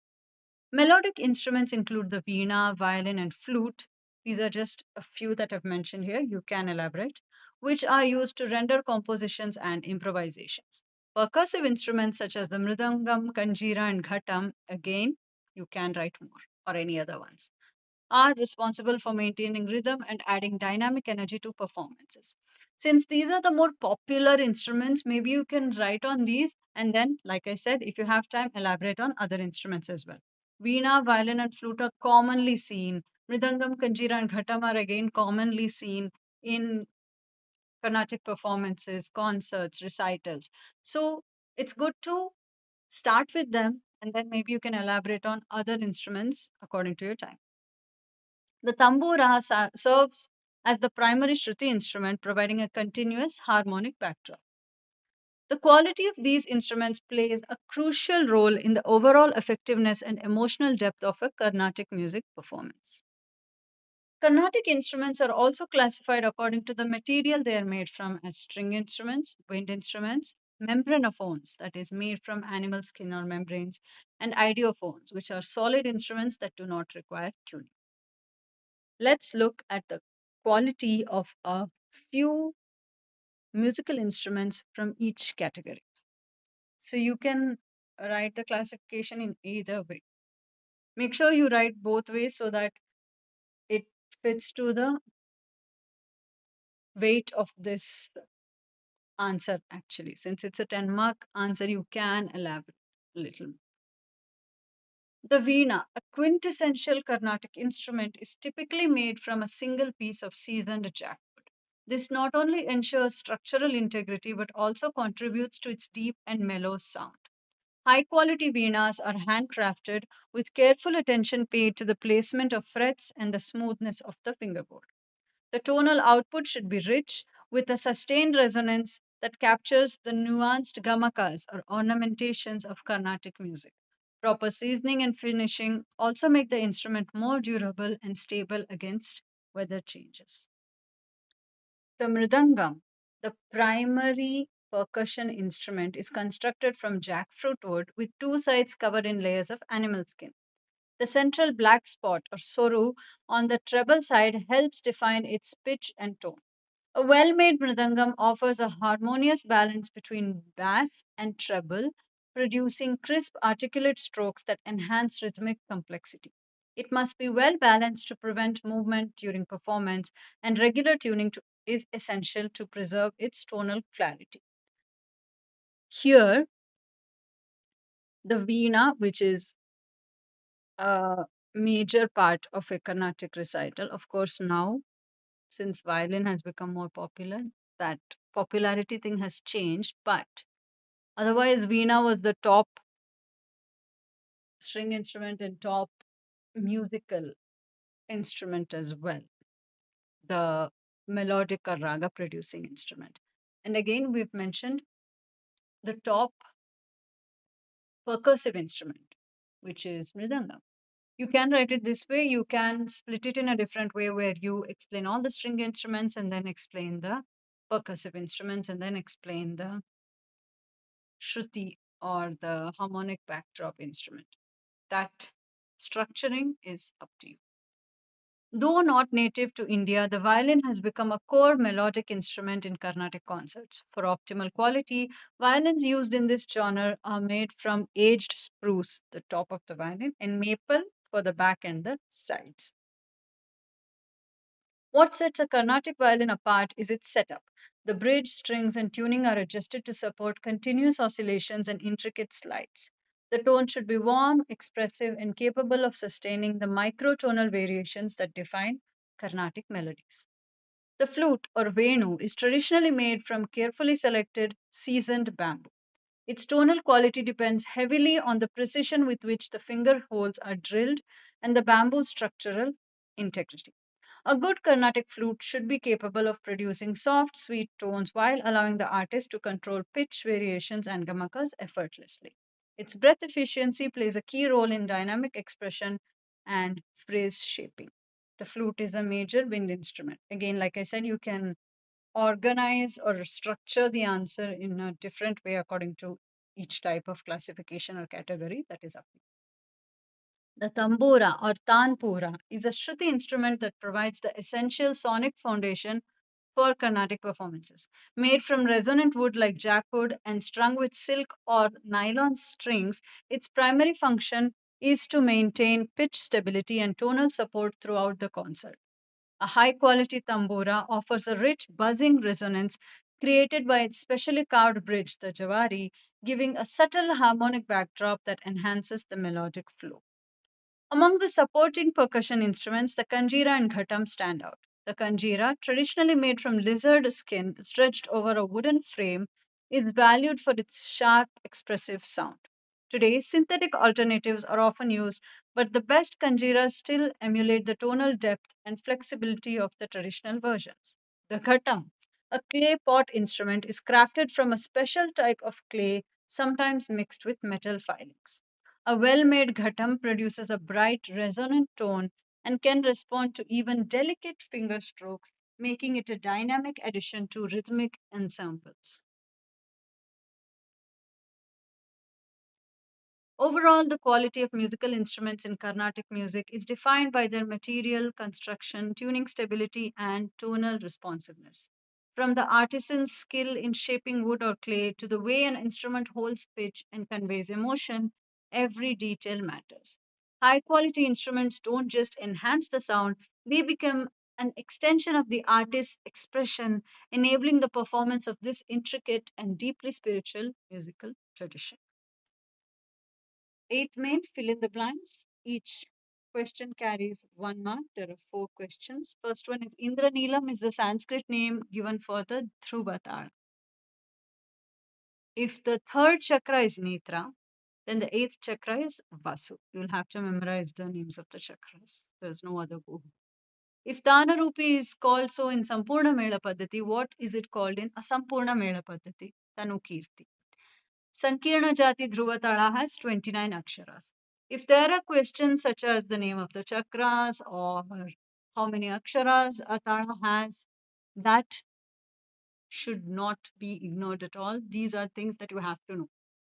Melodic instruments include the veena, violin, and flute. These are just a few that I've mentioned here. You can elaborate, which are used to render compositions and improvisations. Percussive instruments such as the mridangam, kanjira, and ghatam, again, you can write more, or any other ones, are responsible for maintaining rhythm and adding dynamic energy to performances. Since these are the more popular instruments, maybe you can write on these and then, like I said, if you have time, elaborate on other instruments as well. Veena, violin, and flute are commonly seen. Mridangam, kanjira, and ghatam are again commonly seen in Carnatic performances, concerts, recitals. So it's good to start with them and then maybe you can elaborate on other instruments according to your time. The tambura serves as the primary shruti instrument, providing a continuous harmonic backdrop. The quality of these instruments plays a crucial role in the overall effectiveness and emotional depth of a Carnatic music performance. Carnatic instruments are also classified according to the material they are made from as string instruments, wind instruments, membranophones, that is, made from animal skin or membranes, and idiophones, which are solid instruments that do not require tuning. Let's look at the quality of a few musical instruments from each category. So you can write the classification in either way. Make sure you write both ways so that it fits to the weight of this answer actually. Since it's a 10-mark answer, you can elaborate a little. The veena, a quintessential Carnatic instrument, is typically made from a single piece of seasoned jackwood. This not only ensures structural integrity but also contributes to its deep and mellow sound. High quality veenas are handcrafted with careful attention paid to the placement of frets and the smoothness of the fingerboard. The tonal output should be rich, with a sustained resonance that captures the nuanced gamakas or ornamentations of Carnatic music. Proper seasoning and finishing also make the instrument more durable and stable against weather changes. The mridangam, the primary percussion instrument, is constructed from jackfruit wood with two sides covered in layers of animal skin. The central black spot or soru on the treble side helps define its pitch and tone. A well made mridangam offers a harmonious balance between bass and treble, producing crisp, articulate strokes that enhance rhythmic complexity. It must be well balanced to prevent movement during performance, and regular is essential to preserve its tonal clarity. Here, the veena, which is a major part of a Carnatic recital, of course, now since violin has become more popular, that popularity thing has changed. But otherwise, Veena was the top string instrument and top musical instrument as well, the melodic or raga producing instrument. And again, we've mentioned the top percussive instrument, which is mridangam. You can write it this way, you can split it in a different way where you explain all the string instruments and then explain the percussive instruments and then explain the shruti or the harmonic backdrop instrument. That structuring is up to you. Though not native to India, the violin has become a core melodic instrument in Carnatic concerts. For optimal quality, violins used in this genre are made from aged spruce, the top of the violin, and maple for the back and the sides. What sets a Carnatic violin apart is its setup. The bridge, strings, and tuning are adjusted to support continuous oscillations and intricate slides. The tone should be warm, expressive, and capable of sustaining the microtonal variations that define Carnatic melodies. The flute or venu is traditionally made from carefully selected, seasoned bamboo. Its tonal quality depends heavily on the precision with which the finger holes are drilled and the bamboo's structural integrity. A good Carnatic flute should be capable of producing soft, sweet tones while allowing the artist to control pitch variations and gamakas effortlessly. Its breath efficiency plays a key role in dynamic expression and phrase shaping. The flute is a major wind instrument. Again, like I said, you can organize or structure the answer in a different way according to each type of classification or category that is up. The tambura or tanpura is a Shruti instrument that provides the essential sonic foundation for Carnatic performances. Made from resonant wood like jackwood and strung with silk or nylon strings, its primary function is to maintain pitch stability and tonal support throughout the concert. A high quality tambura offers a rich, buzzing resonance created by its specially carved bridge, the javari, giving a subtle harmonic backdrop that enhances the melodic flow. Among the supporting percussion instruments, the kanjira and ghatam stand out. The kanjira, traditionally made from lizard skin stretched over a wooden frame, is valued for its sharp, expressive sound. Today, synthetic alternatives are often used, but the best kanjiras still emulate the tonal depth and flexibility of the traditional versions. The ghatam, A clay pot instrument is crafted from a special type of clay, sometimes mixed with metal filings. A well made ghatam produces a bright, resonant tone and can respond to even delicate finger strokes, making it a dynamic addition to rhythmic ensembles. Overall, the quality of musical instruments in Carnatic music is defined by their material, construction, tuning stability, and tonal responsiveness. From the artisan's skill in shaping wood or clay to the way an instrument holds pitch and conveys emotion, every detail matters. High quality instruments don't just enhance the sound, they become an extension of the artist's expression, enabling the performance of this intricate and deeply spiritual musical tradition. Eighth main, fill in the blanks. Each question carries 1 mark. There are four questions. First one is Indra Neelam is the Sanskrit name given for the Dhruva Tala. If the third chakra is Netra, then the eighth chakra is Vasu. You'll have to memorize the names of the chakras. There's no other go. If Tanarupi is called so in Sampurna Mela Paddhati, what is it called in Asampurna Mela Paddhati? Tanukirti. Sankirna Jati Dhruvatala has 29 aksharas. If there are questions such as the name of the chakras or how many aksharas a tala has, that should not be ignored at all. These are things that you have to know.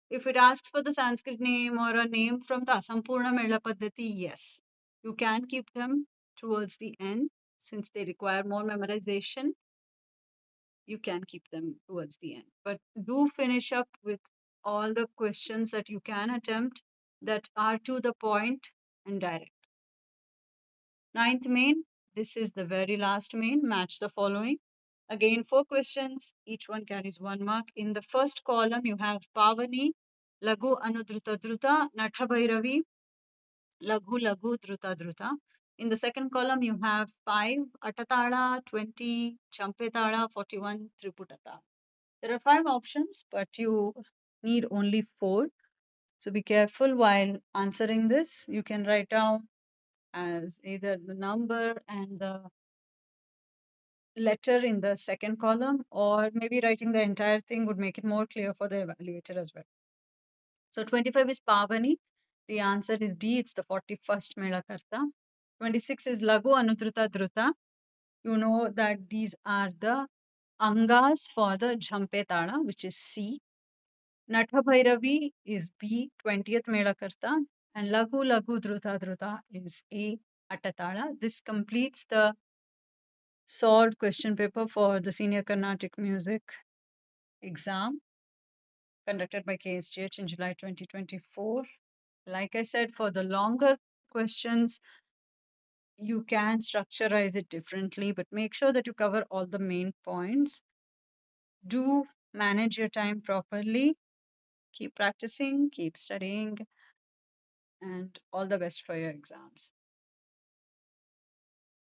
If it asks for the Sanskrit name or a name from the Asampurna Mela Paddhati, yes, you can keep them towards the end since they require more memorization. You can keep them towards the end. But do finish up with all the questions that you can attempt that are to the point and direct. Ninth main, this is the very last main, match the following. Again, four questions, each one carries 1 mark. In the first column, you have Pavani, Lagu Anudruta Druta, Nathabhairavi, Laghu Laghu Druta Druta. In the second column, you have 5, Atatala, 20, Champetala, 41, Triputata. There are 5 options, but you need only 4. So be careful while answering this. You can write down as either the number and the letter in the second column, or maybe writing the entire thing would make it more clear for the evaluator as well. So 25 is Pavani. The answer is D, it's the 41st Melakarta. 26 is Lagu Anudruta Druta. You know that these are the Angas for the Jhampe Tala, which is C. Nathabhairavi is B, 20th Melakarta, and Lagu Lagu Druta Druta is A, Attatala. This completes the solved question paper for the Senior Carnatic Music exam conducted by KSGH in July 2024. Like I said, for the longer questions, you can structurize it differently, but make sure that you cover all the main points. Do manage your time properly. Keep practicing, keep studying, and all the best for your exams.